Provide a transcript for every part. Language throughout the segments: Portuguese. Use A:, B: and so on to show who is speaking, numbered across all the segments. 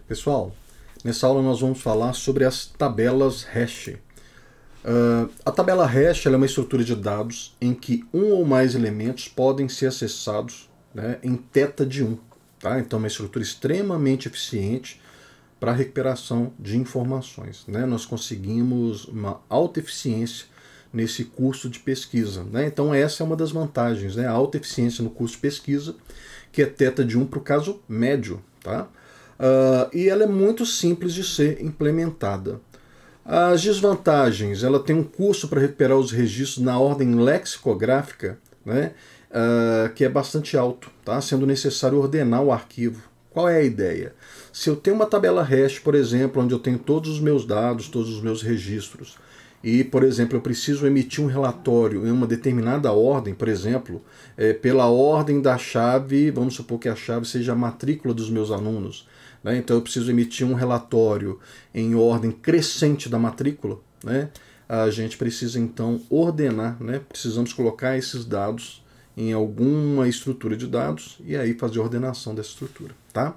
A: Pessoal, nessa aula nós vamos falar sobre as tabelas hash. A tabela hash é uma estrutura de dados em que um ou mais elementos podem ser acessados, né, em θ de 1. Tá? Então é uma estrutura extremamente eficiente para a recuperação de informações. Né? Nós conseguimos uma alta eficiência nesse curso de pesquisa. Né? Então essa é uma das vantagens, né? A alta eficiência no curso de pesquisa, que é θ de 1 para o caso médio. Tá? E ela é muito simples de ser implementada. As desvantagens, ela tem um custo para recuperar os registros na ordem lexicográfica, né, que é bastante alto, tá? Sendo necessário ordenar o arquivo. Qual é a ideia? Se eu tenho uma tabela hash, por exemplo, onde eu tenho todos os meus dados, todos os meus registros, e, por exemplo, eu preciso emitir um relatório em uma determinada ordem, por exemplo, pela ordem da chave, vamos supor que a chave seja a matrícula dos meus alunos, né? Então eu preciso emitir um relatório em ordem crescente da matrícula, né? A gente precisa então ordenar, né? Precisamos colocar esses dados em alguma estrutura de dados e aí fazer a ordenação dessa estrutura. Tá?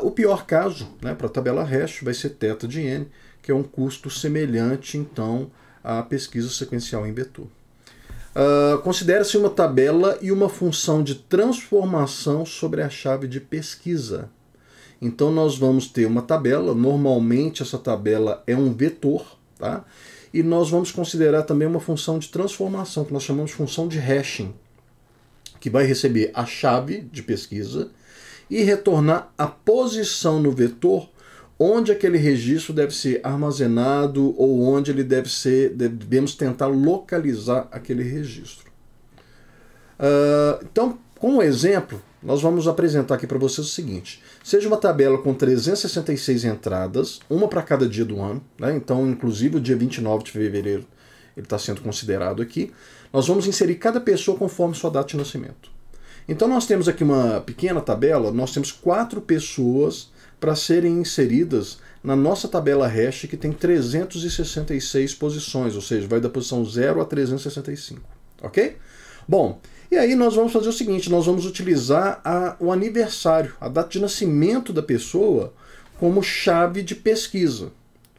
A: O pior caso, né, para a tabela hash vai ser θ de n, que é um custo semelhante então à pesquisa sequencial em vetor. Considera-se uma tabela e uma função de transformação sobre a chave de pesquisa. Então nós vamos ter uma tabela, normalmente essa tabela é um vetor, tá? E nós vamos considerar também uma função de transformação, que nós chamamos de função de hashing, que vai receber a chave de pesquisa e retornar a posição no vetor onde aquele registro deve ser armazenado ou onde ele devemos tentar localizar aquele registro. Então, como exemplo, nós vamos apresentar aqui para vocês o seguinte: seja uma tabela com 366 entradas, uma para cada dia do ano, né? Então, inclusive o dia 29 de fevereiro ele está sendo considerado aqui. Nós vamos inserir cada pessoa conforme sua data de nascimento. Então nós temos aqui uma pequena tabela, nós temos 4 pessoas para serem inseridas na nossa tabela hash, que tem 366 posições, ou seja, vai da posição 0 a 365, ok? Bom, e aí nós vamos fazer o seguinte: nós vamos utilizar o aniversário, a data de nascimento da pessoa, como chave de pesquisa,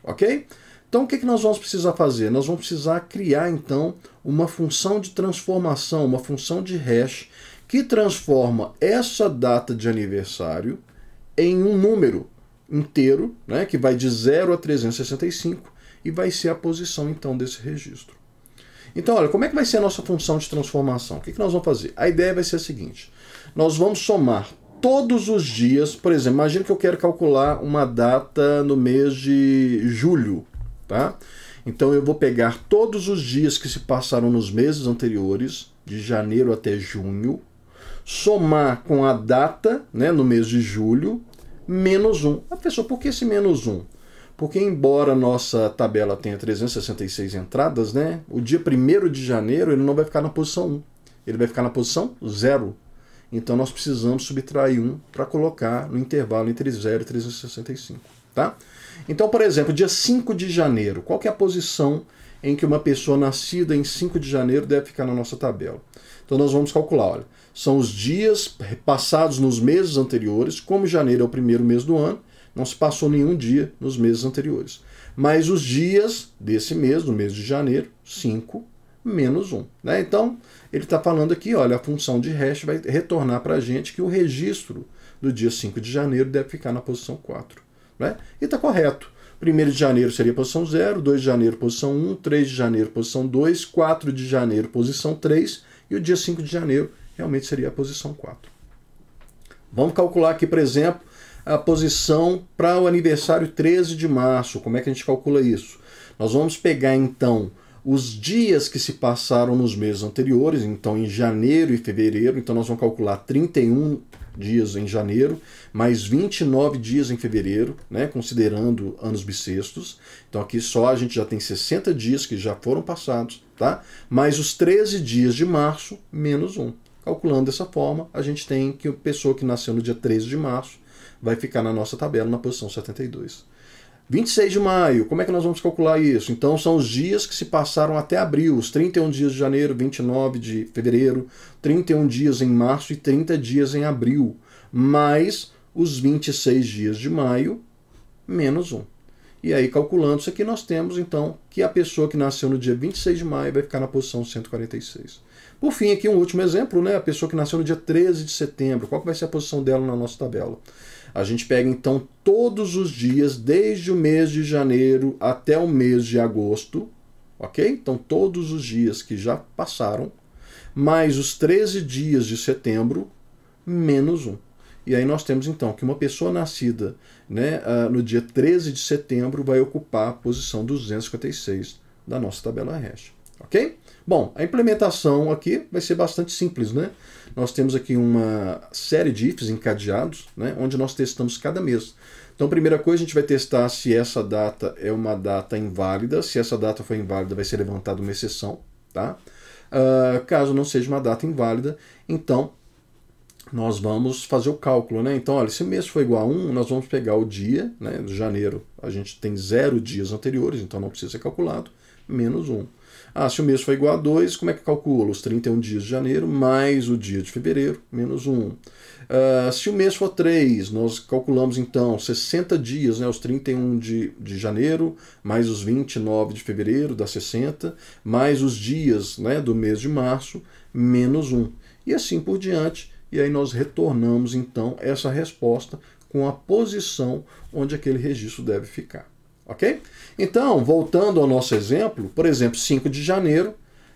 A: ok? Então o que nós vamos precisar fazer? Nós vamos precisar criar então uma função de transformação, uma função de hash, que transforma essa data de aniversário em um número inteiro, né, que vai de 0 a 365 e vai ser a posição então desse registro. Então, olha, como é que vai ser a nossa função de transformação? O que nós vamos fazer? A ideia vai ser a seguinte: nós vamos somar todos os dias. Por exemplo, imagina que eu quero calcular uma data no mês de julho, tá? Então eu vou pegar todos os dias que se passaram nos meses anteriores, de janeiro até junho, somar com a data, né, no mês de julho, menos 1. A pessoa, por que esse menos 1? Porque embora a nossa tabela tenha 366 entradas, né, o dia 1º de janeiro ele não vai ficar na posição 1. Ele vai ficar na posição 0. Então nós precisamos subtrair 1 para colocar no intervalo entre 0 e 365. Tá? Então, por exemplo, dia 5 de janeiro, qual que é a posição em que uma pessoa nascida em 5 de janeiro deve ficar na nossa tabela? Então nós vamos calcular, olha, são os dias passados nos meses anteriores. Como janeiro é o primeiro mês do ano, não se passou nenhum dia nos meses anteriores. Mas os dias desse mês, no mês de janeiro, 5 menos 1. Né? Então, ele está falando aqui, olha, a função de hash vai retornar para a gente que o registro do dia 5 de janeiro deve ficar na posição 4. Né? E está correto. 1º de janeiro seria a posição 0, 2 de janeiro posição 1, 3 de janeiro posição 2, 4 de janeiro posição 3 e o dia 5 de janeiro realmente seria a posição 4. Vamos calcular aqui, por exemplo, a posição para o aniversário 13 de março. Como é que a gente calcula isso? Nós vamos pegar então os dias que se passaram nos meses anteriores, então em janeiro e fevereiro, então nós vamos calcular 31 dias em janeiro, mais 29 dias em fevereiro, né, considerando anos bissextos. Então aqui só a gente já tem 60 dias que já foram passados, tá? Mais os 13 dias de março, menos 1. Calculando dessa forma, a gente tem que a pessoa que nasceu no dia 13 de março vai ficar na nossa tabela na posição 72. 26 de maio, como é que nós vamos calcular isso? Então são os dias que se passaram até abril, os 31 dias de janeiro, 29 de fevereiro, 31 dias em março e 30 dias em abril, mais os 26 dias de maio menos 1. E aí, calculando isso aqui, nós temos, então, que a pessoa que nasceu no dia 26 de maio vai ficar na posição 146. Por fim, aqui um último exemplo, né? A pessoa que nasceu no dia 13 de setembro, qual que vai ser a posição dela na nossa tabela? A gente pega, então, todos os dias, desde o mês de janeiro até o mês de agosto, ok? Então, todos os dias que já passaram, mais os 13 dias de setembro, menos 1. E aí nós temos, então, que uma pessoa nascida, né, no dia 13 de setembro vai ocupar a posição 256 da nossa tabela hash. Ok? Bom, a implementação aqui vai ser bastante simples, né? Nós temos aqui uma série de ifs encadeados, né, onde nós testamos cada mês. Então, primeira coisa, a gente vai testar se essa data é uma data inválida. Se essa data for inválida, vai ser levantada uma exceção. Tá? Caso não seja uma data inválida, então nós vamos fazer o cálculo, né? Então, olha, se o mês for igual a 1, nós vamos pegar o dia, né, de janeiro. A gente tem 0 dias anteriores, então não precisa ser calculado, menos 1. Se o mês for igual a 2, como é que calcula? Os 31 dias de janeiro mais o dia de fevereiro, menos 1. Se o mês for 3, nós calculamos então 60 dias, né, os 31 de janeiro, mais os 29 de fevereiro, dá 60, mais os dias, né, do mês de março, menos 1. E assim por diante. E aí nós retornamos, então, essa resposta com a posição onde aquele registro deve ficar. Ok? Então, voltando ao nosso exemplo, por exemplo, 5 de janeiro,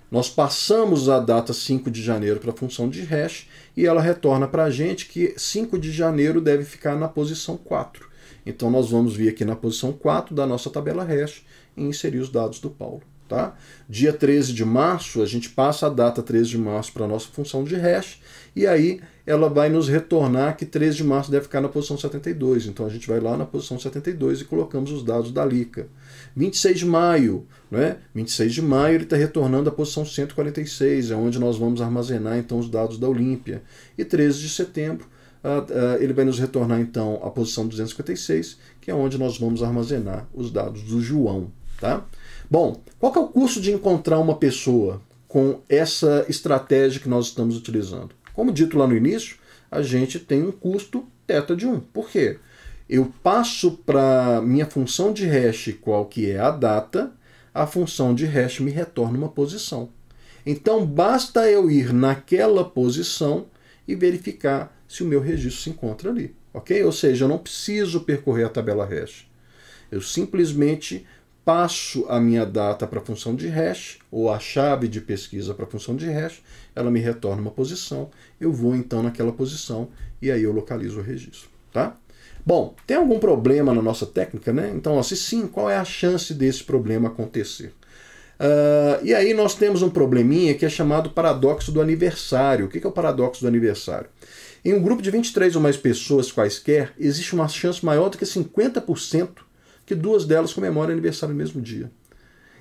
A: nós passamos a data 5 de janeiro para a função de hash e ela retorna para a gente que 5 de janeiro deve ficar na posição 4. Então, nós vamos vir aqui na posição 4 da nossa tabela hash e inserir os dados do Paulo. Tá? Dia 13 de março, a gente passa a data 13 de março para a nossa função de hash, e aí ela vai nos retornar que 13 de março deve ficar na posição 72. Então a gente vai lá na posição 72 e colocamos os dados da Lica. 26 de maio, né? 26 de maio ele está retornando a posição 146, é onde nós vamos armazenar então os dados da Olímpia. E 13 de setembro, ele vai nos retornar então a posição 256, que é onde nós vamos armazenar os dados do João. Tá? Bom, qual que é o custo de encontrar uma pessoa com essa estratégia que nós estamos utilizando? Como dito lá no início, a gente tem um custo θ de 1. Por quê? Eu passo para minha função de hash, qual que é a data, a função de hash me retorna uma posição. Então, basta eu ir naquela posição e verificar se o meu registro se encontra ali. Ok? Ou seja, eu não preciso percorrer a tabela hash. Eu simplesmente passo a minha data para a função de hash, ou a chave de pesquisa para a função de hash, ela me retorna uma posição, eu vou então naquela posição e aí eu localizo o registro. Tá? Bom, tem algum problema na nossa técnica, né? Então, ó, se sim, qual é a chance desse problema acontecer? E aí nós temos um probleminha que é chamado paradoxo do aniversário. O que é o paradoxo do aniversário? Em um grupo de 23 ou mais pessoas quaisquer, existe uma chance maior do que 50% que 2 delas comemoram aniversário no mesmo dia.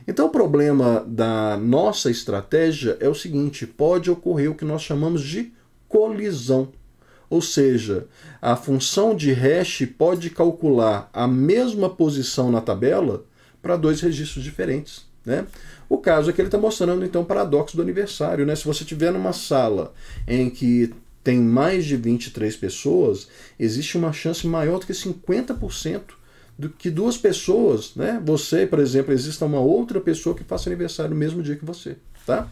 A: Então o problema da nossa estratégia é o seguinte, pode ocorrer o que nós chamamos de colisão. Ou seja, a função de hash pode calcular a mesma posição na tabela para 2 registros diferentes. Né? O caso é que ele está mostrando então o paradoxo do aniversário. Né? Se você estiver numa sala em que tem mais de 23 pessoas, existe uma chance maior do que 50% do que 2 pessoas, né? Você, por exemplo, exista uma outra pessoa que faça aniversário no mesmo dia que você. Tá?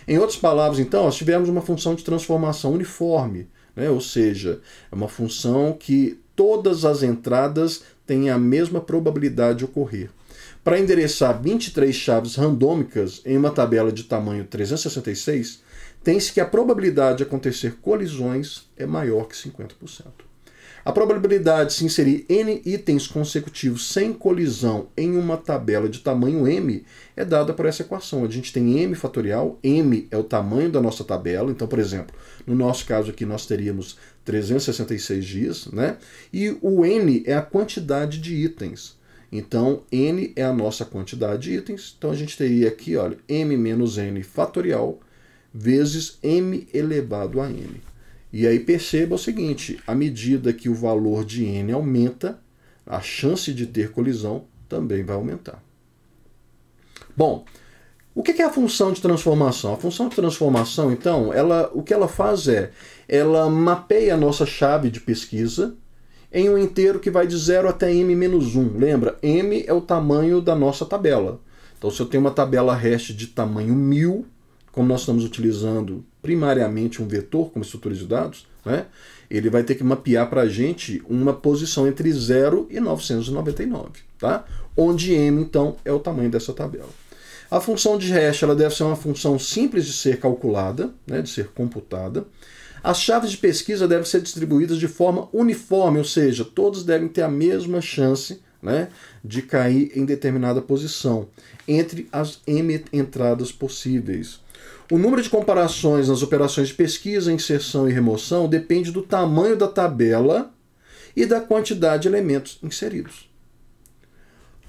A: Em outras palavras, então, nós tivemos uma função de transformação uniforme, né? Ou seja, é uma função que todas as entradas têm a mesma probabilidade de ocorrer. Para endereçar 23 chaves randômicas em uma tabela de tamanho 366, tem-se que a probabilidade de acontecer colisões é maior que 50%. A probabilidade de se inserir n itens consecutivos sem colisão em uma tabela de tamanho m é dada por essa equação. A gente tem m fatorial, m é o tamanho da nossa tabela. Então, por exemplo, no nosso caso aqui nós teríamos 366 dias, né? E o n é a quantidade de itens. Então, n é a nossa quantidade de itens. Então, a gente teria aqui, olha, m menos n fatorial vezes m elevado a n. E aí perceba o seguinte, à medida que o valor de n aumenta, a chance de ter colisão também vai aumentar. Bom, o que é a função de transformação? A função de transformação, então, o que ela faz é, ela mapeia a nossa chave de pesquisa em um inteiro que vai de 0 até m-1. Lembra, m é o tamanho da nossa tabela. Então, se eu tenho uma tabela hash de tamanho 1000, como nós estamos utilizando primariamente um vetor como estrutura de dados, né, ele vai ter que mapear para a gente uma posição entre 0 e 999, tá? Onde m, então, é o tamanho dessa tabela. A função de hash ela deve ser uma função simples de ser calculada, né, de ser computada. As chaves de pesquisa devem ser distribuídas de forma uniforme, ou seja, todos devem ter a mesma chance, né, de cair em determinada posição entre as m entradas possíveis. O número de comparações nas operações de pesquisa, inserção e remoção depende do tamanho da tabela e da quantidade de elementos inseridos.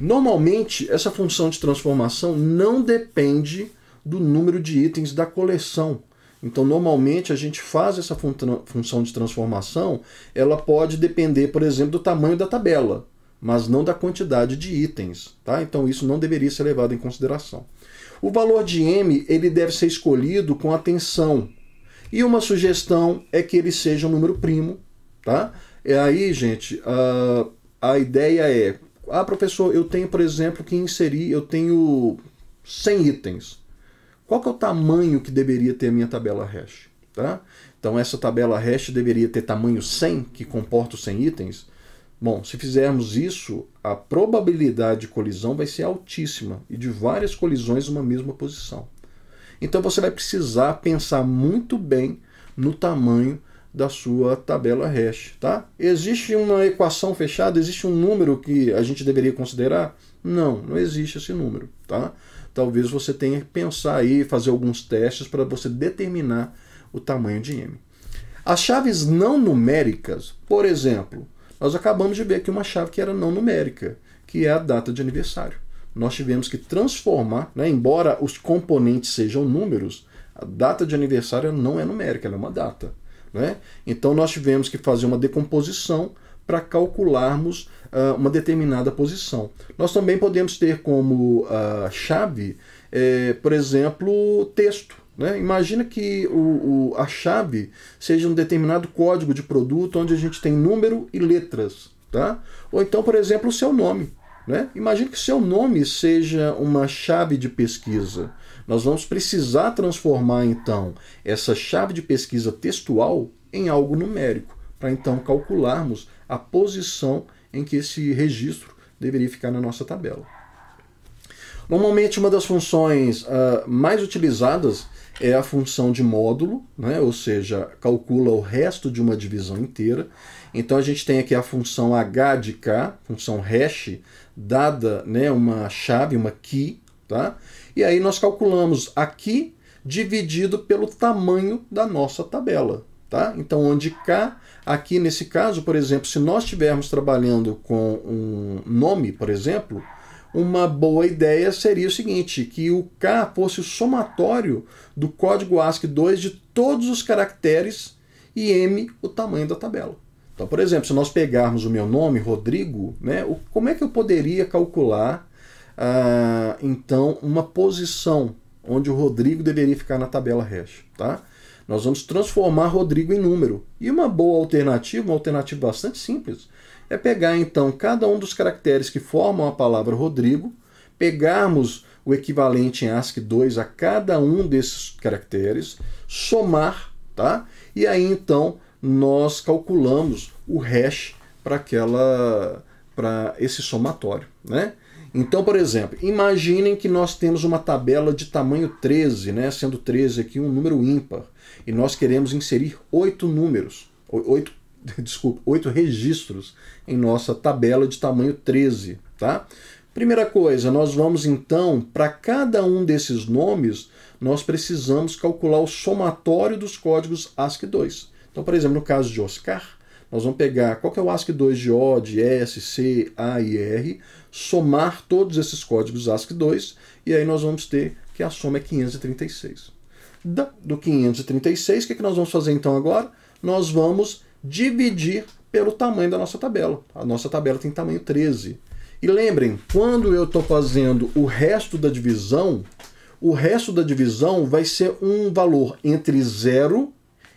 A: Normalmente, essa função de transformação não depende do número de itens da coleção. Então, normalmente, a gente faz essa função de transformação, ela pode depender, por exemplo, do tamanho da tabela, mas não da quantidade de itens, tá? Então, isso não deveria ser levado em consideração. O valor de m ele deve ser escolhido com atenção. E uma sugestão é que ele seja um número primo, tá? E aí, gente, a ideia é... professor, eu tenho, por exemplo, que inserir, eu tenho 100 itens. Qual que é o tamanho que deveria ter a minha tabela hash? Tá? Então, essa tabela hash deveria ter tamanho 100, que comporta os 100 itens. Bom, se fizermos isso, a probabilidade de colisão vai ser altíssima, e de várias colisões numa mesma posição. Então, você vai precisar pensar muito bem no tamanho da sua tabela hash, tá? Existe uma equação fechada? Existe um número que a gente deveria considerar? Não, não existe esse número, tá? Talvez você tenha que pensar aí, fazer alguns testes para você determinar o tamanho de m. As chaves não numéricas, por exemplo, nós acabamos de ver aqui uma chave que era não numérica, que é a data de aniversário. Nós tivemos que transformar, né, embora os componentes sejam números, a data de aniversário não é numérica, ela é uma data. Né? Então nós tivemos que fazer uma decomposição para calcularmos uma determinada posição. Nós também podemos ter como chave, por exemplo, texto. Né? Imagina que a chave seja um determinado código de produto onde a gente tem número e letras. Tá? Ou então, por exemplo, o seu nome. Né? Imagina que seu nome seja uma chave de pesquisa. Nós vamos precisar transformar, então, essa chave de pesquisa textual em algo numérico, para então calcularmos a posição em que esse registro deveria ficar na nossa tabela. Normalmente, uma das funções mais utilizadas é a função de módulo, né? Ou seja, calcula o resto de uma divisão inteira. Então, a gente tem aqui a função h de k, função hash, dada, né, uma chave, uma key, tá? E aí nós calculamos aqui dividido pelo tamanho da nossa tabela. Tá? Então, onde k, aqui nesse caso, por exemplo, se nós estivermos trabalhando com um nome, por exemplo, uma boa ideia seria o seguinte, que o k fosse o somatório do código ASCII2 de todos os caracteres e m o tamanho da tabela. Então, por exemplo, se nós pegarmos o meu nome, Rodrigo, né, como é que eu poderia calcular, então, uma posição onde o Rodrigo deveria ficar na tabela hash? Tá? Nós vamos transformar Rodrigo em número. E uma boa alternativa, uma alternativa bastante simples, é pegar, então, cada um dos caracteres que formam a palavra Rodrigo, pegarmos o equivalente em ASCII2 a cada um desses caracteres, somar, tá? E aí, então, nós calculamos o hash para esse somatório, né? Então, por exemplo, imaginem que nós temos uma tabela de tamanho 13, né? Sendo 13 aqui um número ímpar, e nós queremos inserir 8 registros em nossa tabela de tamanho 13. Tá? Primeira coisa, nós vamos então, para cada um desses nomes, nós precisamos calcular o somatório dos códigos ASCII2. Então, por exemplo, no caso de Oscar, nós vamos pegar qual que é o ASCII2 de O, de S, C, A e R, somar todos esses códigos ASCII2, e aí nós vamos ter que a soma é 536. Do 536, o que nós vamos fazer então agora? Nós vamos dividir pelo tamanho da nossa tabela. A nossa tabela tem tamanho 13. E lembrem, quando eu estou fazendo o resto da divisão vai ser um valor entre 0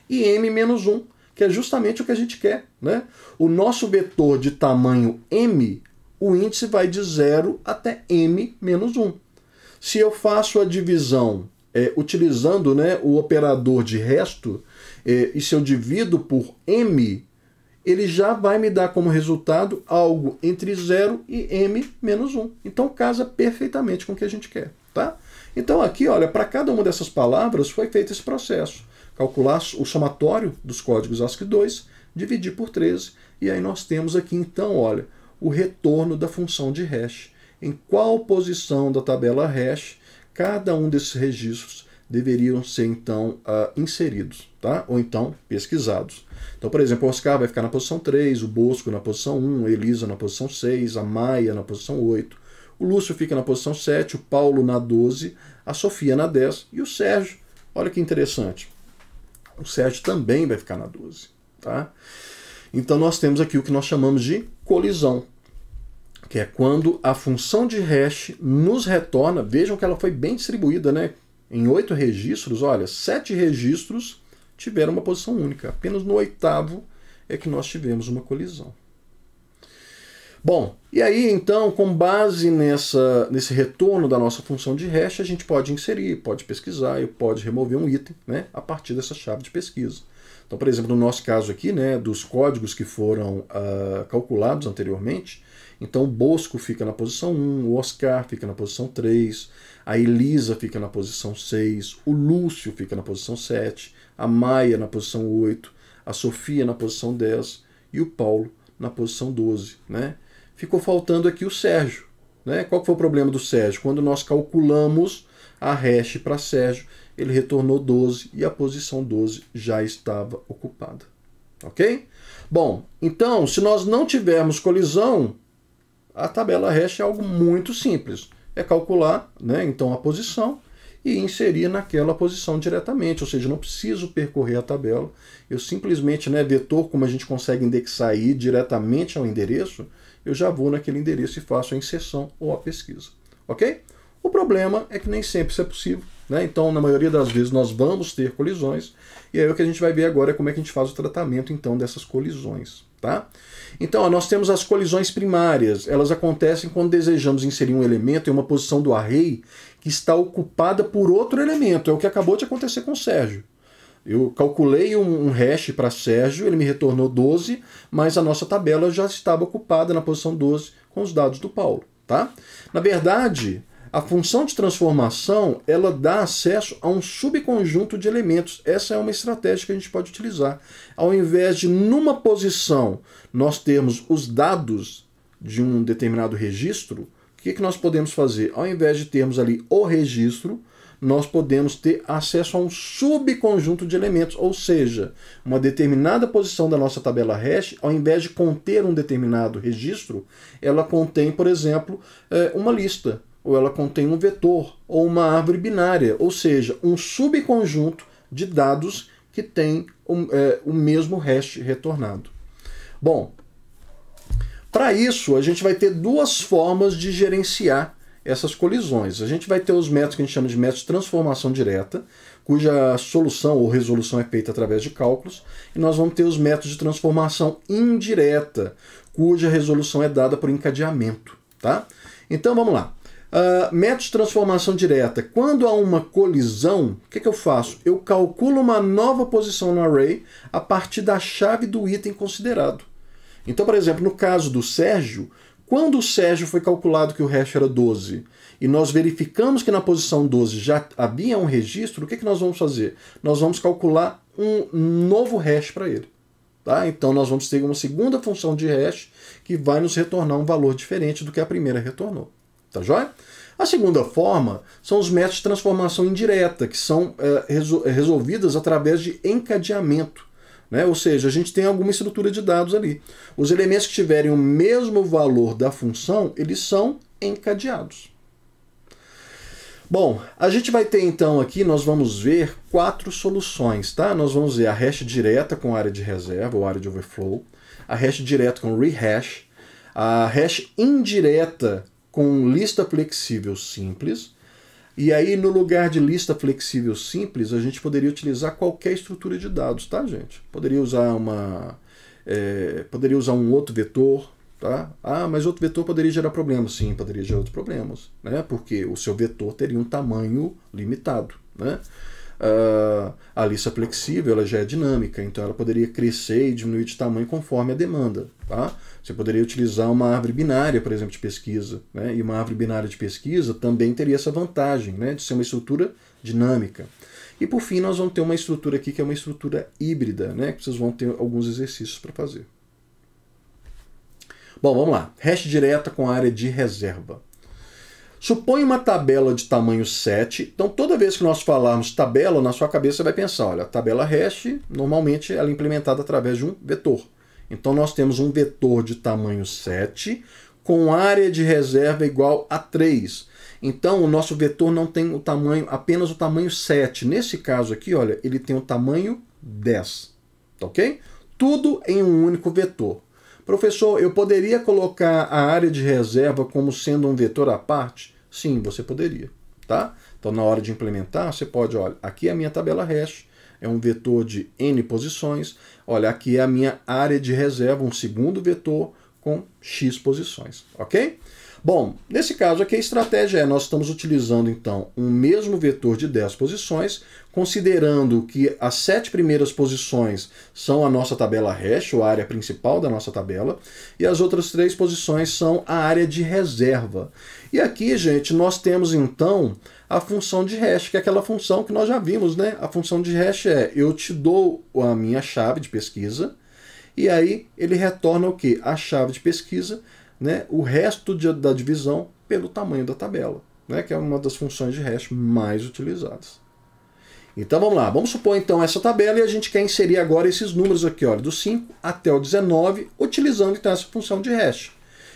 A: e m menos 1, que é justamente o que a gente quer, né? O nosso vetor de tamanho m, o índice vai de 0 até m menos 1. Se eu faço a divisão utilizando, né, o operador de resto, e se eu divido por m, ele já vai me dar como resultado algo entre 0 e m menos 1. Então casa perfeitamente com o que a gente quer, tá? Então aqui, olha, para cada uma dessas palavras foi feito esse processo. Calcular o somatório dos códigos ASCII 2, dividir por 13, e aí nós temos aqui então, olha, o retorno da função de hash. Em qual posição da tabela hash cada um desses registros deveriam ser então inseridos, tá? Ou então pesquisados. Então, por exemplo, o Oscar vai ficar na posição 3, o Bosco na posição 1, a Elisa na posição 6, a Maia na posição 8, o Lúcio fica na posição 7, o Paulo na 12, a Sofia na 10 e o Sérgio, olha que interessante, o Sérgio também vai ficar na 12. Tá? Então nós temos aqui o que nós chamamos de colisão, que é quando a função de hash nos retorna, vejam que ela foi bem distribuída, né? Em 8 registros, olha, 7 registros tiveram uma posição única, apenas no 8º é que nós tivemos uma colisão. Bom, e aí então, com base nesse retorno da nossa função de hash, a gente pode inserir, pode pesquisar e pode remover um item, né, a partir dessa chave de pesquisa. Então, por exemplo, no nosso caso aqui, né, dos códigos que foram calculados anteriormente, então o Bosco fica na posição 1, o Oscar fica na posição 3, a Elisa fica na posição 6, o Lúcio fica na posição 7, a Maia na posição 8, a Sofia na posição 10 e o Paulo na posição 12, né? Ficou faltando aqui o Sérgio, né? Qual que foi o problema do Sérgio? Quando nós calculamos a hash para Sérgio, ele retornou 12 e a posição 12 já estava ocupada. Ok? Bom, então, se nós não tivermos colisão, a tabela hash é algo muito simples. É calcular, né, então, a posição e inserir naquela posição diretamente, ou seja, não preciso percorrer a tabela, eu simplesmente, né, vetor, como a gente consegue indexar e ir diretamente ao endereço, eu já vou naquele endereço e faço a inserção ou a pesquisa, ok? O problema é que nem sempre isso é possível, né? Então, na maioria das vezes, nós vamos ter colisões, e aí o que a gente vai ver agora é como é que a gente faz o tratamento, então, dessas colisões, tá? Então, ó, nós temos as colisões primárias, elas acontecem quando desejamos inserir um elemento em uma posição do array que está ocupada por outro elemento, é o que acabou de acontecer com o Sérgio. Eu calculei um hash para Sérgio, ele me retornou 12, mas a nossa tabela já estava ocupada na posição 12 com os dados do Paulo, tá? Na verdade, a função de transformação, ela dá acesso a um subconjunto de elementos. Essa é uma estratégia que a gente pode utilizar. Ao invés de, numa posição, nós termos os dados de um determinado registro, o que nós podemos fazer? Ao invés de termos ali o registro, nós podemos ter acesso a um subconjunto de elementos, ou seja, uma determinada posição da nossa tabela hash, ao invés de conter um determinado registro, ela contém, por exemplo, uma lista, ou ela contém um vetor, ou uma árvore binária, ou seja, um subconjunto de dados que tem o mesmo hash retornado. Bom, para isso, a gente vai ter duas formas de gerenciar essas colisões. A gente vai ter os métodos que a gente chama de métodos de transformação direta, cuja solução ou resolução é feita através de cálculos, e nós vamos ter os métodos de transformação indireta, cuja resolução é dada por encadeamento. Tá? Então vamos lá. Método de transformação direta. Quando há uma colisão, o que eu faço? Eu calculo uma nova posição no array a partir da chave do item considerado. Então, por exemplo, no caso do Sérgio, quando o Sérgio foi calculado que o hash era 12 e nós verificamos que na posição 12 já havia um registro, o que nós vamos fazer? Nós vamos calcular um novo hash para ele. Tá? Então nós vamos ter uma segunda função de hash que vai nos retornar um valor diferente do que a primeira retornou. Tá joia? A segunda forma são os métodos de transformação indireta, que são resolvidas através de encadeamento. Né? Ou seja, a gente tem alguma estrutura de dados ali. Os elementos que tiverem o mesmo valor da função, eles são encadeados. Bom, a gente vai ter então aqui, nós vamos ver 4 soluções. Tá? Nós vamos ver a hash direta com área de reserva, ou área de overflow, a hash direta com rehash, a hash indireta com lista flexível simples, E aí, no lugar de lista flexível simples, a gente poderia utilizar qualquer estrutura de dados, tá, gente? Poderia usar um outro vetor, tá? Ah, mas outro vetor poderia gerar problemas. Sim, poderia gerar outros problemas, né? Porque o seu vetor teria um tamanho limitado, né? A lista flexível ela já é dinâmica, então ela poderia crescer e diminuir de tamanho conforme a demanda, tá? Você poderia utilizar uma árvore binária, por exemplo, de pesquisa, né? E uma árvore binária de pesquisa também teria essa vantagem, né? De ser uma estrutura dinâmica. E por fim nós vamos ter uma estrutura aqui que é uma estrutura híbrida, né? Que vocês vão ter alguns exercícios para fazer. Bom, vamos lá. Hash direta com área de reserva. Suponha uma tabela de tamanho 7. Então, toda vez que nós falarmos tabela, na sua cabeça você vai pensar, olha, a tabela hash, normalmente ela é implementada através de um vetor. Então, nós temos um vetor de tamanho 7 com área de reserva igual a 3. Então, o nosso vetor não tem o tamanho, apenas o tamanho 7. Nesse caso aqui, olha, ele tem o tamanho 10. Ok? Tudo em um único vetor. Professor, eu poderia colocar a área de reserva como sendo um vetor à parte? Sim, você poderia, tá? Então, na hora de implementar, você pode, olha, aqui é a minha tabela hash, é um vetor de n posições. Olha, aqui é a minha área de reserva, um segundo vetor com x posições, ok? Bom, nesse caso aqui a estratégia é, nós estamos utilizando então um mesmo vetor de 10 posições, considerando que as 7 primeiras posições são a nossa tabela hash, ou a área principal da nossa tabela, e as outras 3 posições são a área de reserva. E aqui, gente, nós temos então a função de hash, que é aquela função que nós já vimos, né? A função de hash é, eu te dou a minha chave de pesquisa, e aí ele retorna o quê? A chave de pesquisa, né, o resto da divisão pelo tamanho da tabela, né, que é uma das funções de hash mais utilizadas. Então vamos lá, vamos supor então essa tabela e a gente quer inserir agora esses números aqui, olha, do 5 até o 19, utilizando então essa função de hash,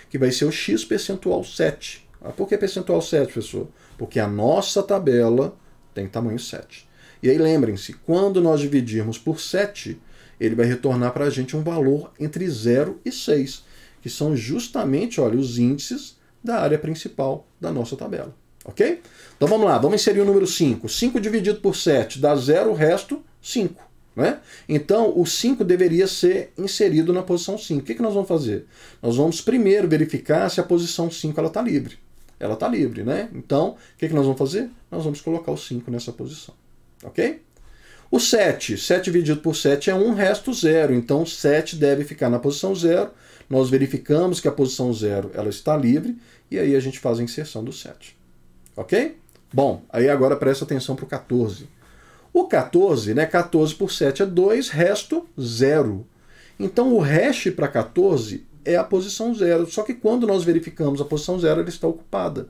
A: que vai ser o x percentual 7. Por que percentual 7, professor? Porque a nossa tabela tem tamanho 7. E aí lembrem-se, quando nós dividirmos por 7, ele vai retornar para a gente um valor entre 0 e 6. Que são justamente, olha, os índices da área principal da nossa tabela, ok? Então vamos lá, vamos inserir o número 5. 5 dividido por 7 dá 0, o resto 5, né? Então o 5 deveria ser inserido na posição 5. O que nós vamos fazer? Nós vamos primeiro verificar se a posição 5 está livre. Ela está livre, né? Então, o que nós vamos fazer? Nós vamos colocar o 5 nessa posição, ok? O 7 dividido por 7 é 1, resto 0. Então, 7 deve ficar na posição 0. Nós verificamos que a posição 0 ela está livre. E aí a gente faz a inserção do 7. Ok? Bom, aí agora presta atenção para o 14. O 14, né? 14 por 7 é 2, resto 0. Então, o hash para 14 é a posição 0. Só que quando nós verificamos a posição 0, ela está ocupada.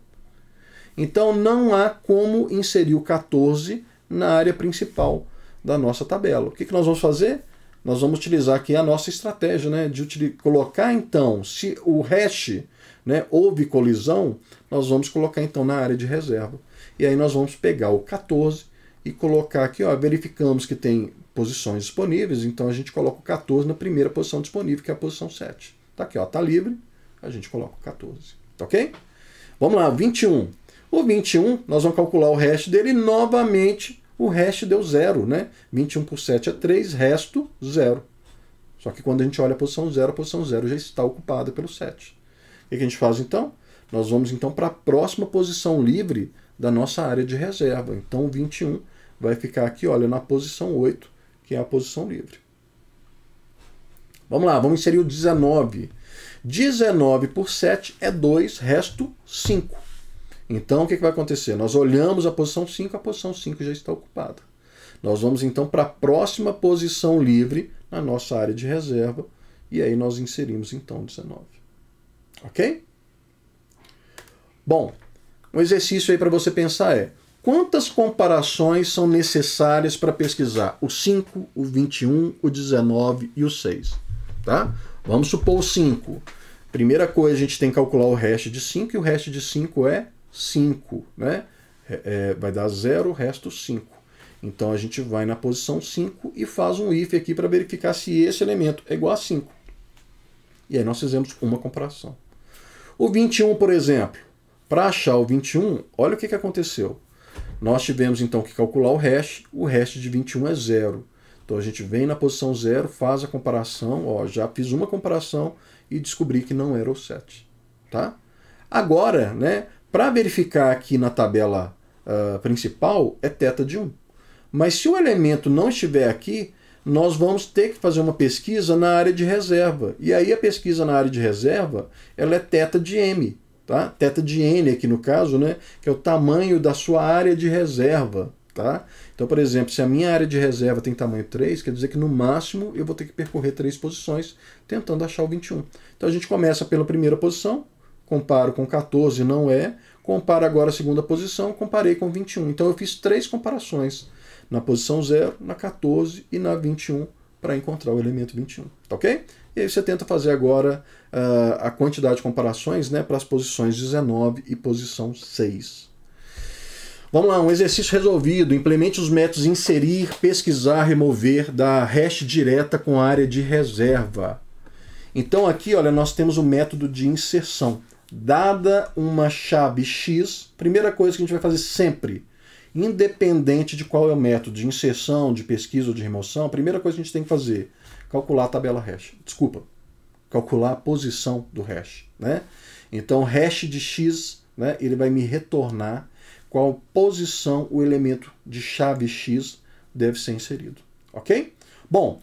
A: Então, não há como inserir o 14 na área principal da nossa tabela. O que nós vamos fazer? Nós vamos utilizar aqui a nossa estratégia, né, de colocar então, se o hash, né, houve colisão, nós vamos colocar então na área de reserva. E aí nós vamos pegar o 14 e colocar aqui, ó, verificamos que tem posições disponíveis, então a gente coloca o 14 na primeira posição disponível, que é a posição 7. Tá aqui, ó, tá livre, a gente coloca o 14. Tá ok? Vamos lá, 21. O 21, nós vamos calcular o hash dele e novamente o hash deu 0, né? 21 por 7 é 3, resto 0. Só que quando a gente olha a posição 0 já está ocupada pelo 7. O que a gente faz então? Nós vamos então para a próxima posição livre da nossa área de reserva. Então o 21 vai ficar aqui, olha, na posição 8, que é a posição livre. Vamos lá, vamos inserir o 19. 19 por 7 é 2, resto 5. Então, o que vai acontecer? Nós olhamos a posição 5 já está ocupada. Nós vamos, então, para a próxima posição livre na nossa área de reserva, e aí nós inserimos, então, 19. Ok? Bom, um exercício aí para você pensar é, quantas comparações são necessárias para pesquisar o 5, o 21, o 19 e o 6? Tá? Vamos supor o 5. Primeira coisa, a gente tem que calcular o hash de 5, e o hash de 5 é 5, né? Vai dar 0, resto 5. Então a gente vai na posição 5 e faz um if aqui para verificar se esse elemento é igual a 5. E aí nós fizemos uma comparação. O 21, por exemplo, para achar o 21, olha o que aconteceu. Nós tivemos então que calcular o hash de 21 é 0. Então a gente vem na posição 0, faz a comparação, ó, já fiz uma comparação e descobri que não era o 7. Tá? Agora, né, para verificar aqui na tabela principal, é θ de 1. Mas se o elemento não estiver aqui, nós vamos ter que fazer uma pesquisa na área de reserva. E aí a pesquisa na área de reserva, ela é θ de m. Tá? θ de n aqui no caso, né, que é o tamanho da sua área de reserva. Tá? Então, por exemplo, se a minha área de reserva tem tamanho 3, quer dizer que no máximo eu vou ter que percorrer 3 posições tentando achar o 21. Então a gente começa pela primeira posição, comparo com 14, não é, comparo agora a segunda posição, comparei com 21. Então eu fiz 3 comparações, na posição 0, na 14 e na 21, para encontrar o elemento 21. Tá ok? E aí você tenta fazer agora a quantidade de comparações, né, para as posições 19 e posição 6. Vamos lá, um exercício resolvido. Implemente os métodos inserir, pesquisar, remover da hash direta com área de reserva. Então aqui, olha, nós temos o método de inserção. Dada uma chave X, primeira coisa que a gente vai fazer sempre, independente de qual é o método de inserção, de pesquisa ou de remoção, a primeira coisa que a gente tem que fazer, calcular a tabela hash. Desculpa, calcular a posição do hash. Né? Então, hash de X, né, ele vai me retornar qual posição o elemento de chave X deve ser inserido. Ok? Bom,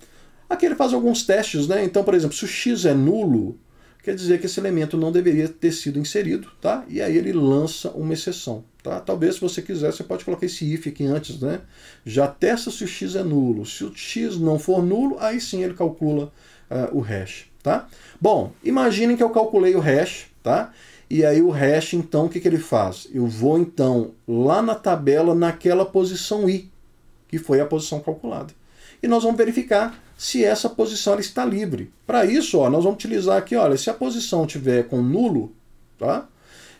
A: aqui ele faz alguns testes, né? Então, por exemplo, se o X é nulo, quer dizer que esse elemento não deveria ter sido inserido, tá? E aí ele lança uma exceção, tá? Talvez, se você quiser, você pode colocar esse if aqui antes, né? Já testa se o X é nulo. Se o X não for nulo, aí sim ele calcula o hash, tá? Bom, imaginem que eu calculei o hash, tá? E aí o hash, então, o que ele faz? Eu vou, então, lá na tabela, naquela posição I, que foi a posição calculada. E nós vamos verificar se essa posição ela está livre. Para isso, ó, nós vamos utilizar aqui, olha, se a posição tiver com nulo, tá?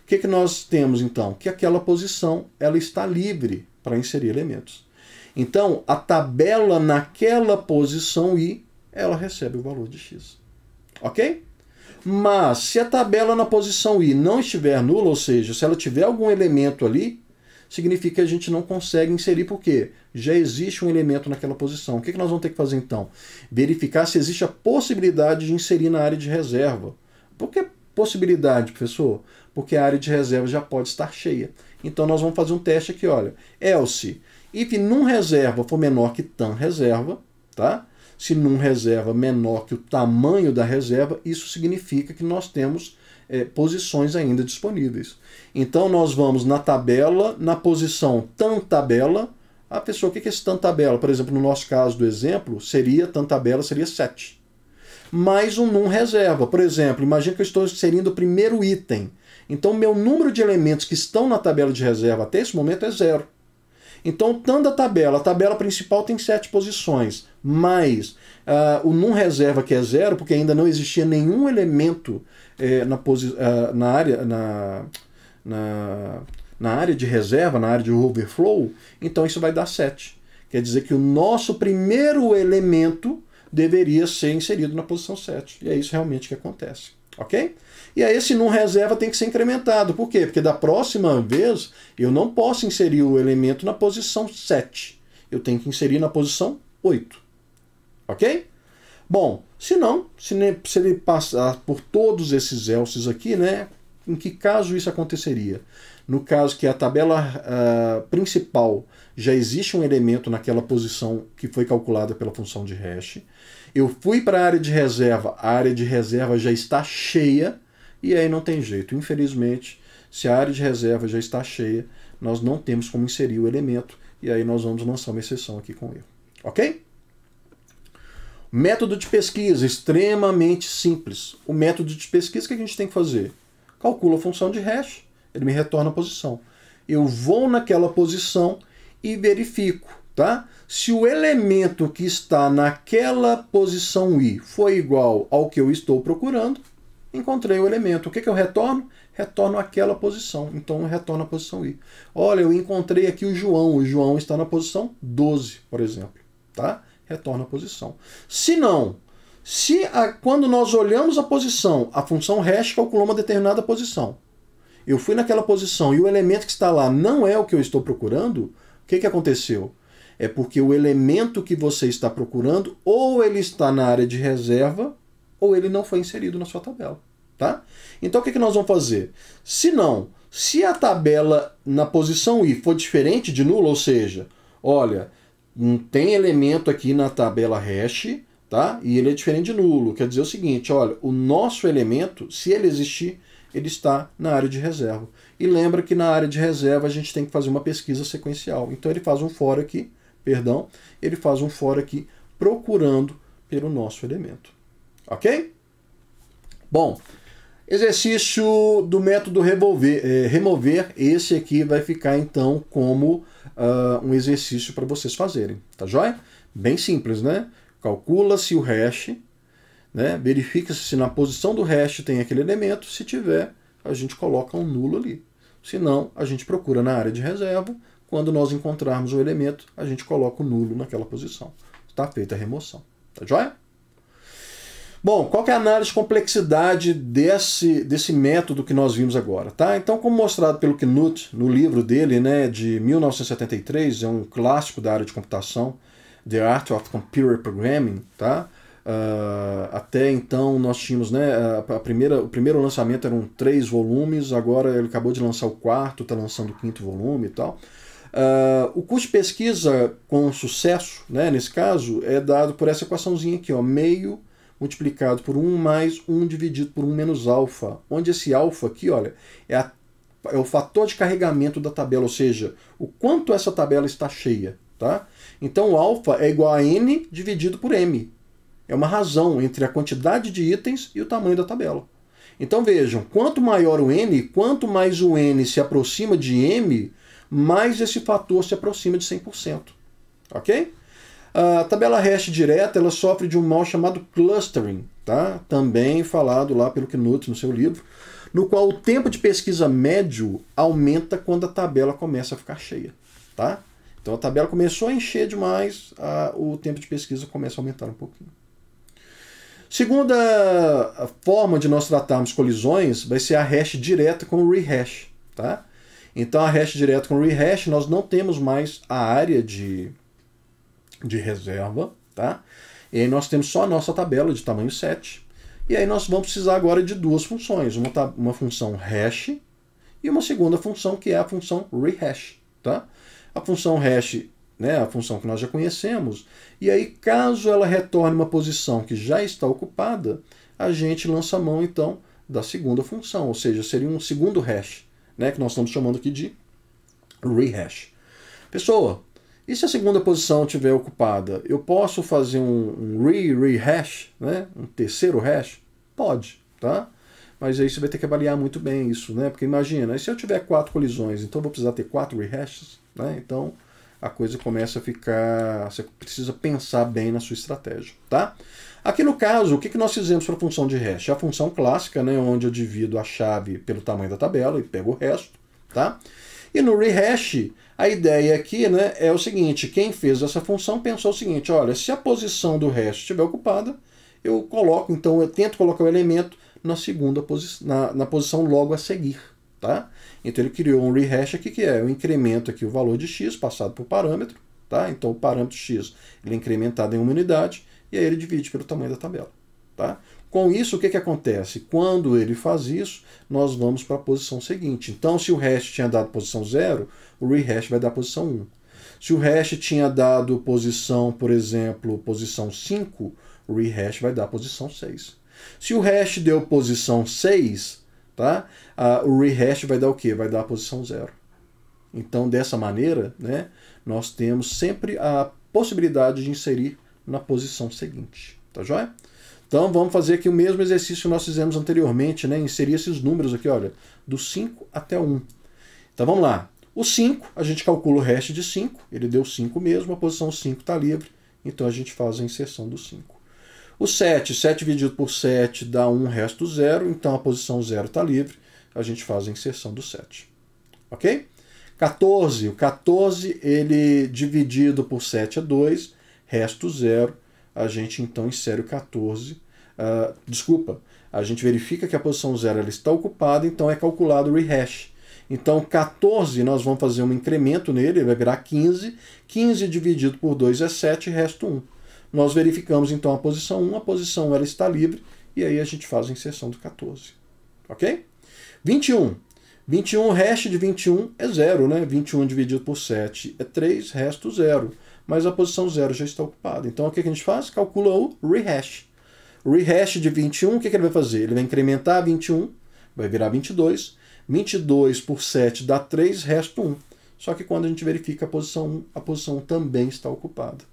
A: O que nós temos, então? Que aquela posição ela está livre para inserir elementos. Então, a tabela naquela posição I, ela recebe o valor de X. Ok? Mas, se a tabela na posição I não estiver nula, ou seja, se ela tiver algum elemento ali, significa que a gente não consegue inserir, porque já existe um elemento naquela posição. O que nós vamos ter que fazer então? Verificar se existe a possibilidade de inserir na área de reserva. Por que possibilidade, professor? Porque a área de reserva já pode estar cheia. Então nós vamos fazer um teste aqui, olha. Else, if num reserva for menor que tam reserva, tá? Se num reserva menor que o tamanho da reserva, isso significa que nós temos posições ainda disponíveis. Então nós vamos na tabela, na posição tam tabela. A pessoa, o que é esse tam tabela? Por exemplo, no nosso caso do exemplo, seria tam tabela seria 7. Mais um num reserva. Por exemplo, imagine que eu estou inserindo o primeiro item. Então meu número de elementos que estão na tabela de reserva até esse momento é 0. Então, tanto a tabela principal tem 7 posições, mais o num reserva que é 0, porque ainda não existia nenhum elemento na área de reserva, na área de overflow, então isso vai dar 7. Quer dizer que o nosso primeiro elemento deveria ser inserido na posição 7. E é isso realmente que acontece. Ok? E aí esse num reserva tem que ser incrementado. Por quê? Porque da próxima vez eu não posso inserir o elemento na posição 7. Eu tenho que inserir na posição 8. Ok? Bom, se não, se ele passar por todos esses elses aqui, né, em que caso isso aconteceria? No caso que a tabela principal já existe um elemento naquela posição que foi calculada pela função de hash. Eu fui para a área de reserva já está cheia, e aí não tem jeito. Infelizmente, se a área de reserva já está cheia, nós não temos como inserir o elemento, e aí nós vamos lançar uma exceção aqui com ele. Ok? Método de pesquisa, extremamente simples. O método de pesquisa, o que a gente tem que fazer? Calcula a função de hash, ele me retorna a posição. Eu vou naquela posição e verifico, tá? Se o elemento que está naquela posição I for igual ao que eu estou procurando, encontrei o elemento. O que eu retorno? Retorno aquela posição. Então eu retorno a posição I. Olha, eu encontrei aqui o João. O João está na posição 12, por exemplo. Tá? Retorna a posição. Se não, quando nós olhamos a posição, a função hash calculou uma determinada posição. eu fui naquela posição e o elemento que está lá não é o que eu estou procurando, o que aconteceu? É porque o elemento que você está procurando, ou ele está na área de reserva, ou ele não foi inserido na sua tabela. Tá? Então o que nós vamos fazer? Se a tabela na posição I for diferente de nulo, ou seja, olha, tem elemento aqui na tabela hash, tá? E ele é diferente de nulo. Quer dizer o seguinte, olha, o nosso elemento, se ele existir, ele está na área de reserva. E lembra que na área de reserva a gente tem que fazer uma pesquisa sequencial. Então ele faz um for aqui, ele faz um for aqui procurando pelo nosso elemento. Ok? Bom, exercício do método remover, esse aqui vai ficar então como um exercício para vocês fazerem, tá joia? Bem simples, né? Calcula-se o hash, né? Verifica-se se na posição do hash tem aquele elemento, se tiver, a gente coloca um nulo ali. Se não, a gente procura na área de reserva, quando nós encontrarmos o elemento, a gente coloca o nulo naquela posição. Está feita a remoção, tá joia? Bom, qual que é a análise de complexidade desse método que nós vimos agora? Tá? Então, como mostrado pelo Knut no livro dele, né, de 1973, é um clássico da área de computação, The Art of Computer Programming. Tá? Até então nós tínhamos, né, o primeiro lançamento eram 3 volumes, agora ele acabou de lançar o 4º, está lançando o 5º volume e tal. O custo de pesquisa com sucesso, né, nesse caso, é dado por essa equaçãozinha aqui, ó, meio multiplicado por 1 mais 1 dividido por 1 menos alfa, onde esse alfa aqui, olha, é o fator de carregamento da tabela, ou seja, o quanto essa tabela está cheia. Tá? Então o alfa é igual a n dividido por m. É uma razão entre a quantidade de itens e o tamanho da tabela. Então vejam, quanto maior o n, quanto mais o n se aproxima de m, mais esse fator se aproxima de 100%. Ok? A tabela hash direta ela sofre de um mal chamado clustering, tá? Também falado lá pelo Knut no seu livro, no qual o tempo de pesquisa médio aumenta quando a tabela começa a ficar cheia. Tá? Então a tabela começou a encher demais, o tempo de pesquisa começa a aumentar um pouquinho. Segunda forma de nós tratarmos colisões vai ser a hash direta com o rehash. Tá? Então a hash direta com o rehash nós não temos mais a área de reserva, tá? E aí nós temos só a nossa tabela de tamanho 7. E aí nós vamos precisar agora de 2 funções, uma função hash e uma segunda função que é a função rehash, tá? A função hash, né, a função que nós já conhecemos, e aí caso ela retorne uma posição que já está ocupada, a gente lança a mão então da segunda função, ou seja, seria um segundo hash, né, que nós estamos chamando aqui de rehash. Pessoa, e se a segunda posição estiver ocupada, eu posso fazer um rehash, né? Um terceiro hash? Pode, tá? Mas aí você vai ter que avaliar muito bem isso, né? Porque imagina, e se eu tiver 4 colisões, então eu vou precisar ter 4 rehashes, né? Então a coisa começa a ficar... Você precisa pensar bem na sua estratégia, tá? Aqui no caso, o que nós fizemos para a função de hash? A função clássica, né? Onde eu divido a chave pelo tamanho da tabela e pego o resto, tá? E no rehash, a ideia aqui, né, é o seguinte, quem fez essa função pensou o seguinte, olha, se a posição do hash estiver ocupada, eu tento colocar o elemento na segunda na posição logo a seguir, tá? Então ele criou um rehash aqui que eu incremento aqui o valor de x passado por parâmetro, tá? Então o parâmetro x ele é incrementado em uma unidade e aí ele divide pelo tamanho da tabela, tá? Com isso, o que acontece? Quando ele faz isso, nós vamos para a posição seguinte. Então, se o hash tinha dado posição 0, o rehash vai dar posição 1. Se o hash tinha dado posição, por exemplo, posição 5, o rehash vai dar posição 6. Se o hash deu posição 6, tá? O rehash vai dar o quê? Vai dar a posição 0. Então, dessa maneira, né, nós temos sempre a possibilidade de inserir na posição seguinte. Tá joia? Então vamos fazer aqui o mesmo exercício que nós fizemos anteriormente, né? Inserir esses números aqui, olha, do 5 até 1. Então vamos lá. O 5, a gente calcula o hash de 5, ele deu 5 mesmo, a posição 5 está livre, então a gente faz a inserção do 5. O 7 dividido por 7 dá 1, resto 0, então a posição 0 está livre, a gente faz a inserção do 7. Ok? 14, o 14 ele dividido por 7 é 2, resto 0, a gente então insere o 14, A gente verifica que a posição 0 ela está ocupada, então é calculado o rehash. Então 14 nós vamos fazer um incremento nele, ele vai virar 15. 15 dividido por 2 é 7, resto 1. Nós verificamos então a posição 1 ela está livre, e aí a gente faz a inserção do 14. Ok? 21. 21, o hash de 21 é 0, né? 21 dividido por 7 é 3, resto 0. Mas a posição 0 já está ocupada. Então o que a gente faz? Calcula o rehash. O rehash de 21, o que ele vai fazer? Ele vai incrementar 21, vai virar 22. 22 por 7 dá 3, resto 1. Só que quando a gente verifica a posição 1, a posição 1 também está ocupada.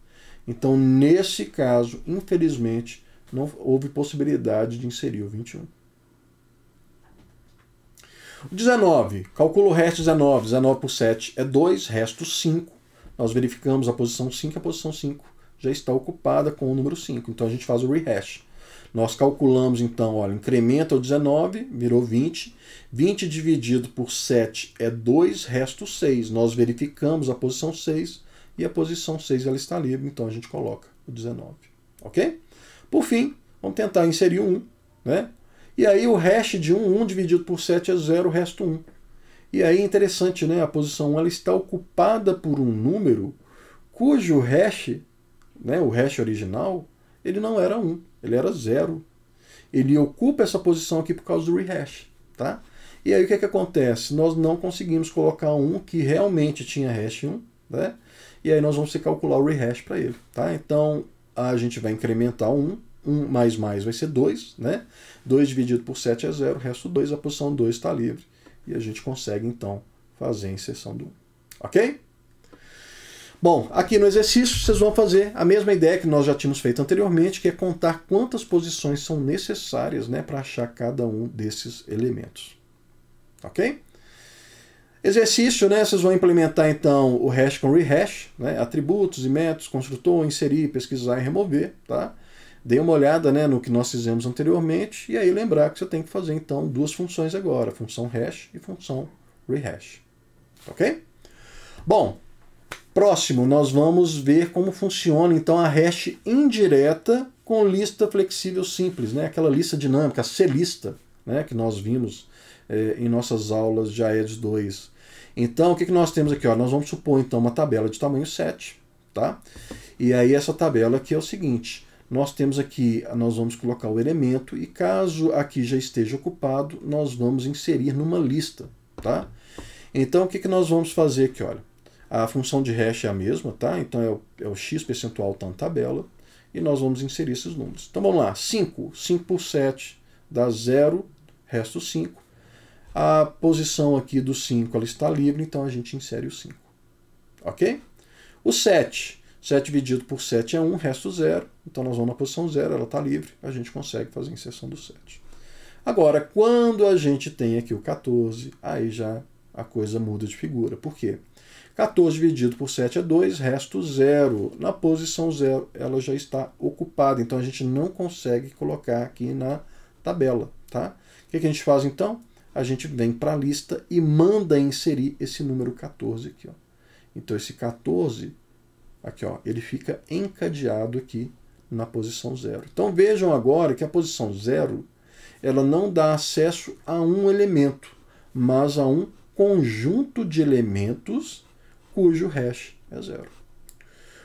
A: Então, nesse caso, infelizmente, não houve possibilidade de inserir o 21. O 19, calcula o resto 19. 19 por 7 é 2, resto 5. Nós verificamos a posição 5, a posição 5 já está ocupada com o número 5. Então, a gente faz o rehash. Nós calculamos, então, olha, incrementa o 19, virou 20. 20 dividido por 7 é 2, resto 6. Nós verificamos a posição 6 e a posição 6 ela está livre, então a gente coloca o 19. Ok? Por fim, vamos tentar inserir o 1. Né? E aí o hash de 1 dividido por 7 é 0, resto 1. E aí é interessante, né? A posição 1 ela está ocupada por um número cujo hash, né, o hash original, ele não era 1, ele era 0. Ele ocupa essa posição aqui por causa do rehash. Tá? E aí o que acontece? Nós não conseguimos colocar um que realmente tinha hash 1, né? E aí nós vamos ter que calcular o rehash para ele. Tá? Então a gente vai incrementar 1, 1 mais vai ser 2, né? 2 dividido por 7 é 0, resto 2, a posição 2 está livre. E a gente consegue então fazer a inserção do 1. Ok? Bom, aqui no exercício vocês vão fazer a mesma ideia que nós já tínhamos feito anteriormente, que é contar quantas posições são necessárias, né, para achar cada um desses elementos. Ok? Exercício, né, vocês vão implementar então o hash com rehash, né, atributos e métodos, construtor, inserir, pesquisar e remover. Tá? Dê uma olhada, né, no que nós fizemos anteriormente e aí lembrar que você tem que fazer então duas funções agora, função hash e função rehash. Ok? Bom, próximo, nós vamos ver como funciona então a hash indireta com lista flexível simples, né? Aquela lista dinâmica, a C-lista, né? Que nós vimos em nossas aulas de AEDS 2. Então, o que nós temos aqui? Ó? Nós vamos supor então uma tabela de tamanho 7. Tá? E aí essa tabela aqui é o seguinte, nós temos aqui, nós vamos colocar o elemento e caso aqui já esteja ocupado, nós vamos inserir numa lista. Tá? Então, o que nós vamos fazer aqui? Olha, a função de hash é a mesma, tá? Então é o x percentual tá na tabela, e nós vamos inserir esses números. Então vamos lá, 5. 5 por 7 dá 0, resto 5. A posição aqui do 5 ela está livre, então a gente insere o 5. Ok? O 7. 7 dividido por 7 é 1, resto 0. Então nós vamos na posição 0, ela está livre, a gente consegue fazer a inserção do 7. Agora, quando a gente tem aqui o 14, aí já a coisa muda de figura. Por quê? 14 dividido por 7 é 2, resto 0. Na posição 0, ela já está ocupada, então a gente não consegue colocar aqui na tabela. Tá? O que a gente faz então? A gente vem para a lista e manda inserir esse número 14 aqui. Ó. Então esse 14, aqui, ó, ele fica encadeado aqui na posição 0. Então vejam agora que a posição 0 ela não dá acesso a um elemento, mas a um conjunto de elementos cujo hash é 0.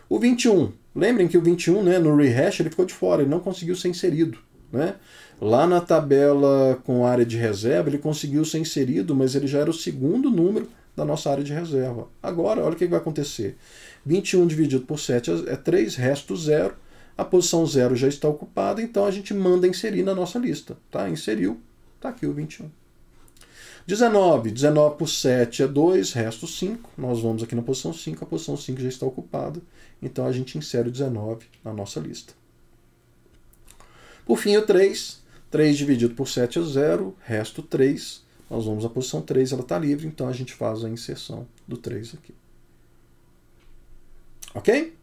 A: O 21, lembrem que o 21, né, no rehash, ele ficou de fora, ele não conseguiu ser inserido. Né? Lá na tabela com área de reserva, ele conseguiu ser inserido, mas ele já era o segundo número da nossa área de reserva. Agora, olha o que vai acontecer. 21 dividido por 7 é 3, resto 0. A posição 0 já está ocupada, então a gente manda inserir na nossa lista. Tá? Inseriu, está aqui o 21. 19. 19 por 7 é 2, resto 5. Nós vamos aqui na posição 5, a posição 5 já está ocupada. Então a gente insere o 19 na nossa lista. Por fim, o 3. 3 dividido por 7 é 0, resto 3. Nós vamos à posição 3, ela está livre, então a gente faz a inserção do 3 aqui. Ok?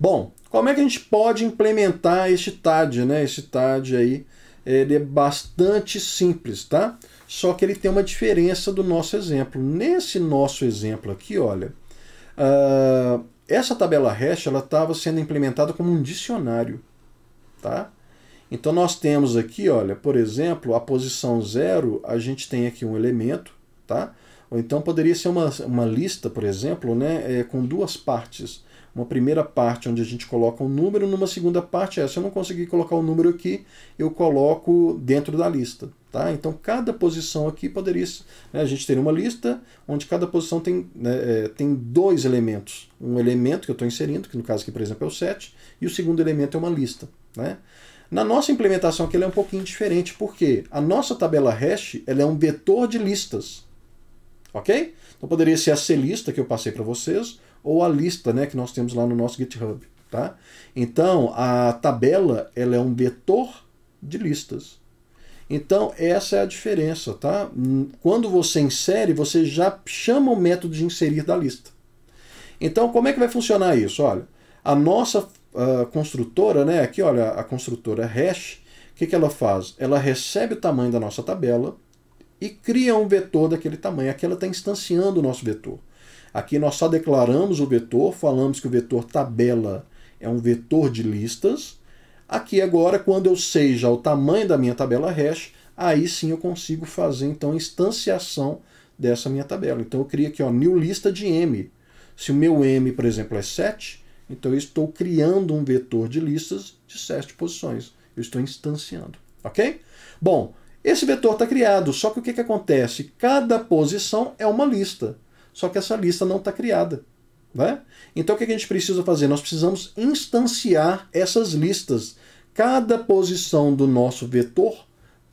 A: Bom, como é que a gente pode implementar este TAD, né? Esse TAD aí, ele é bastante simples, tá? Só que ele tem uma diferença do nosso exemplo. Nesse nosso exemplo aqui, olha, essa tabela hash ela estava sendo implementada como um dicionário, tá? Então nós temos aqui, olha, por exemplo, a posição 0, a gente tem aqui um elemento, tá? Ou então poderia ser uma lista, por exemplo, né, com duas partes. Uma primeira parte onde a gente coloca um número, numa segunda parte, se eu não conseguir colocar o número aqui, eu coloco dentro da lista. Tá? Então cada posição aqui poderia... Né, a gente teria uma lista onde cada posição tem, tem dois elementos. Um elemento que eu estou inserindo, que no caso aqui, por exemplo, é o 7, e o segundo elemento é uma lista. Né? Na nossa implementação aqui ela é um pouquinho diferente, porque a nossa tabela hash ela é um vetor de listas. Ok? Então poderia ser a C-lista que eu passei para vocês, ou a lista, né, que nós temos lá no nosso GitHub. Tá? Então a tabela ela é um vetor de listas. Então essa é a diferença. Tá? Quando você insere, você já chama o método de inserir da lista. Então como é que vai funcionar isso? Olha, a nossa construtora, né, aqui olha, a construtora hash, o que ela faz? Ela recebe o tamanho da nossa tabela e cria um vetor daquele tamanho. Aqui ela está instanciando o nosso vetor. Aqui nós só declaramos o vetor, falamos que o vetor tabela é um vetor de listas. Aqui agora, quando eu sei já o tamanho da minha tabela hash, aí sim eu consigo fazer então a instanciação dessa minha tabela. Então eu crio aqui, ó, new lista de m. Se o meu m, por exemplo, é 7, então eu estou criando um vetor de listas de 7 posições. Eu estou instanciando, ok? Bom, esse vetor está criado, só que o que acontece? Cada posição é uma lista, só que essa lista não está criada. Né? Então o que a gente precisa fazer? Nós precisamos instanciar essas listas. Cada posição do nosso vetor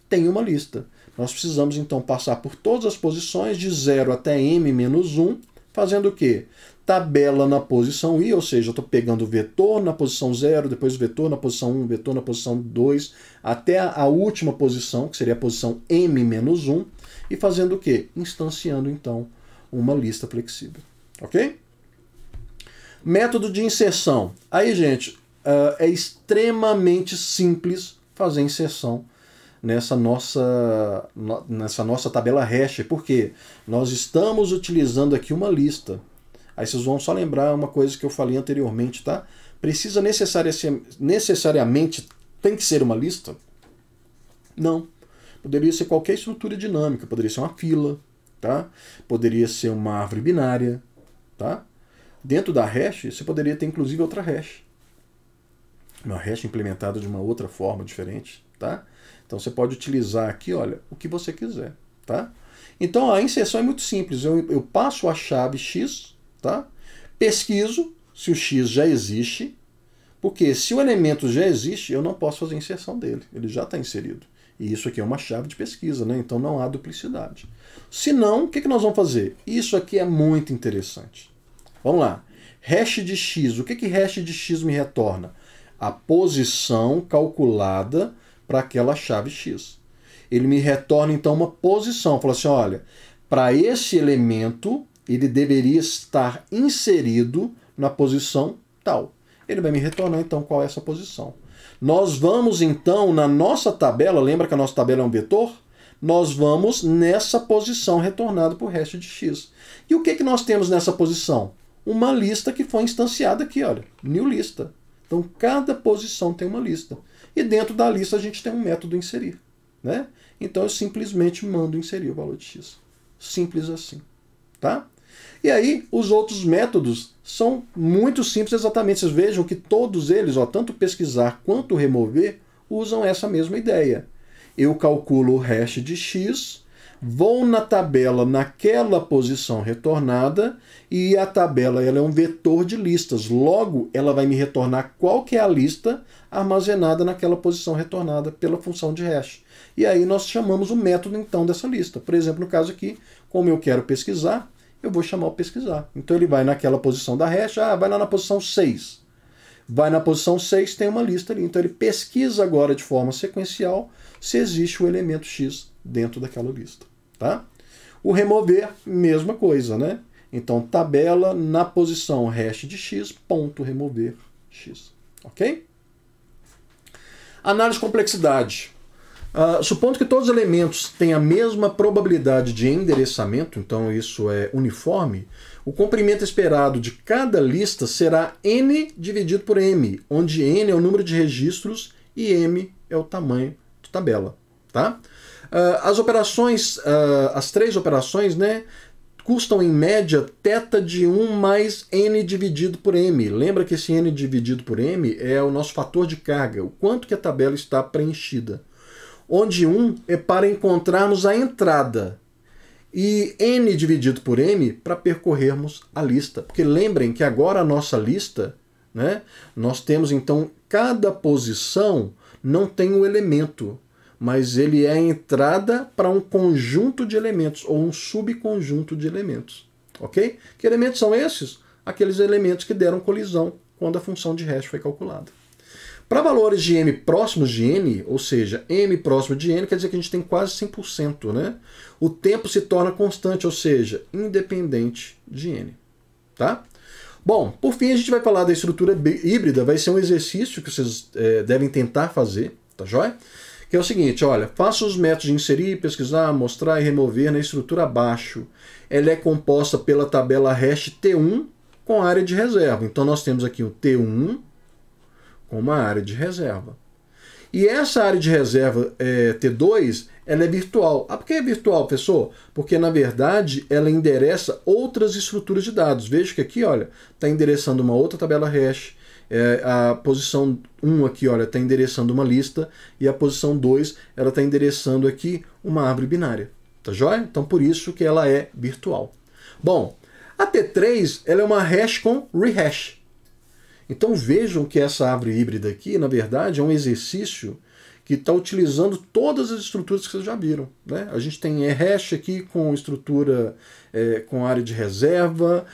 A: tem uma lista. Nós precisamos então passar por todas as posições de 0 até m-1, fazendo o quê? Tabela na posição i, ou seja, eu estou pegando o vetor na posição 0, depois o vetor na posição 1, vetor na posição 2, até a última posição, que seria a posição m-1, e fazendo o quê? Instanciando então uma lista flexível. Ok? Método de inserção. Aí, gente, é extremamente simples fazer inserção nessa nossa tabela hash, porque nós estamos utilizando aqui uma lista. Aí vocês vão só lembrar uma coisa que eu falei anteriormente, tá? Precisa necessariamente tem que ser uma lista? Não. Poderia ser qualquer estrutura dinâmica, poderia ser uma fila, tá? Poderia ser uma árvore binária, tá? Dentro da hash, você poderia ter inclusive outra hash. Uma hash implementada de uma outra forma diferente, tá? Então você pode utilizar aqui, olha, o que você quiser, tá? Então a inserção é muito simples. Eu passo a chave x, tá? Pesquiso se o x já existe, porque se o elemento já existe, eu não posso fazer a inserção dele. Ele já está inserido. E isso aqui é uma chave de pesquisa, né? Então não há duplicidade. Se não, o que nós vamos fazer? Isso aqui é muito interessante. Vamos lá. Hash de x. O que hash de x me retorna? A posição calculada para aquela chave x. Ele me retorna, então, uma posição. Fala assim, olha, para esse elemento, ele deveria estar inserido na posição tal. Ele vai me retornar, então, qual é essa posição. Nós vamos, então, na nossa tabela, lembra que a nossa tabela é um vetor? Nós vamos nessa posição retornada por hash de x. E o que nós temos nessa posição? Uma lista que foi instanciada aqui, olha, new lista. Então, cada posição tem uma lista. E dentro da lista a gente tem um método inserir. Né? Então, eu simplesmente mando inserir o valor de x. Simples assim. Tá? E aí, os outros métodos são muito simples exatamente. Vocês vejam que todos eles, ó, tanto pesquisar quanto remover, usam essa mesma ideia. Eu calculo o hash de x, vou na tabela naquela posição retornada, e a tabela ela é um vetor de listas. Logo, ela vai me retornar qual que é a lista armazenada naquela posição retornada pela função de hash. E aí nós chamamos o método, então, dessa lista. Por exemplo, no caso aqui, como eu quero pesquisar, eu vou chamar o pesquisar. Então ele vai naquela posição da hash, vai lá na posição 6. Vai na posição 6, tem uma lista ali. Então ele pesquisa agora de forma sequencial se existe o elemento x dentro daquela lista. Tá? O remover, mesma coisa, né? Então tabela na posição hash de x, ponto remover x. Ok? Análise de complexidade. Supondo que todos os elementos têm a mesma probabilidade de endereçamento, então isso é uniforme, o comprimento esperado de cada lista será n dividido por m, onde n é o número de registros e m é o tamanho de tabela, tá? As operações, as 3 operações, né, custam em média θ de 1 mais n dividido por m. Lembra que esse n dividido por m é o nosso fator de carga, o quanto que a tabela está preenchida. Onde 1 é para encontrarmos a entrada e n dividido por m para percorrermos a lista. Porque lembrem que agora a nossa lista, né, nós temos então cada posição não tem um elemento, mas ele é a entrada para um conjunto de elementos ou um subconjunto de elementos. Ok? Que elementos são esses? Aqueles elementos que deram colisão quando a função de hash foi calculada. Para valores de m próximos de n, ou seja, m próximo de n, quer dizer que a gente tem quase 100%, né? O tempo se torna constante, ou seja, independente de n. Tá? Bom, por fim a gente vai falar da estrutura híbrida, vai ser um exercício que vocês devem tentar fazer, tá joia? Que é o seguinte, olha, faça os métodos de inserir, pesquisar, mostrar e remover na estrutura abaixo. Ela é composta pela tabela hash T1 com área de reserva. Então nós temos aqui o T1 com uma área de reserva. E essa área de reserva T2, ela é virtual. Ah, por que é virtual, professor? Porque, na verdade, ela endereça outras estruturas de dados. Veja que aqui, olha, está endereçando uma outra tabela hash. A posição 1 aqui, olha, está endereçando uma lista. E a posição 2, ela está endereçando aqui uma árvore binária. Tá joia? Então, por isso que ela é virtual. Bom, a T3, ela é uma hash com rehash. Então vejam que essa árvore híbrida aqui, na verdade, é um exercício que está utilizando todas as estruturas que vocês já viram. Né? A gente tem hash aqui com estrutura com área de reserva,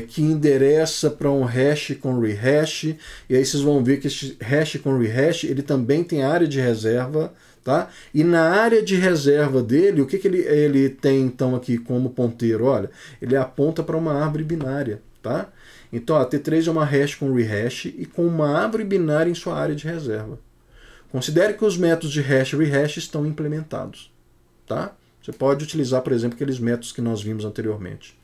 A: que endereça para um hash com rehash, e aí vocês vão ver que esse hash com rehash ele também tem área de reserva. Tá? E na área de reserva dele, o que ele tem então aqui como ponteiro? Olha, ele aponta para uma árvore binária. Tá? Então a T3 é uma hash com rehash e com uma árvore binária em sua área de reserva. Considere que os métodos de hash e rehash estão implementados. Tá? Você pode utilizar, por exemplo, aqueles métodos que nós vimos anteriormente.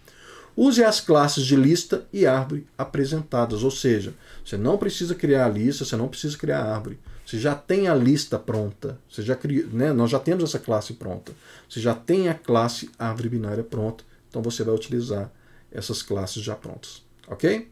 A: Use as classes de lista e árvore apresentadas, ou seja, você não precisa criar a lista, você não precisa criar a árvore. Você já tem a lista pronta, você já cria, né? Nós já temos essa classe pronta. Você já tem a classe árvore binária pronta, então você vai utilizar essas classes já prontas. Ok?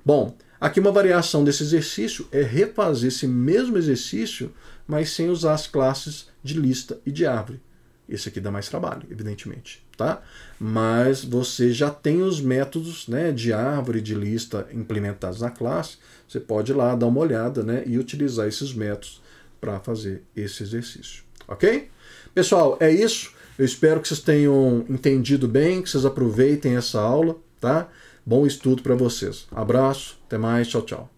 A: Bom, aqui uma variação desse exercício é refazer esse mesmo exercício, mas sem usar as classes de lista e de árvore. Esse aqui dá mais trabalho, evidentemente. Tá? Mas você já tem os métodos, né, de árvore e de lista implementados na classe. Você pode ir lá dar uma olhada, né, e utilizar esses métodos para fazer esse exercício. Ok? Pessoal, é isso. Eu espero que vocês tenham entendido bem, que vocês aproveitem essa aula. Tá? Bom estudo para vocês. Abraço, até mais, tchau, tchau.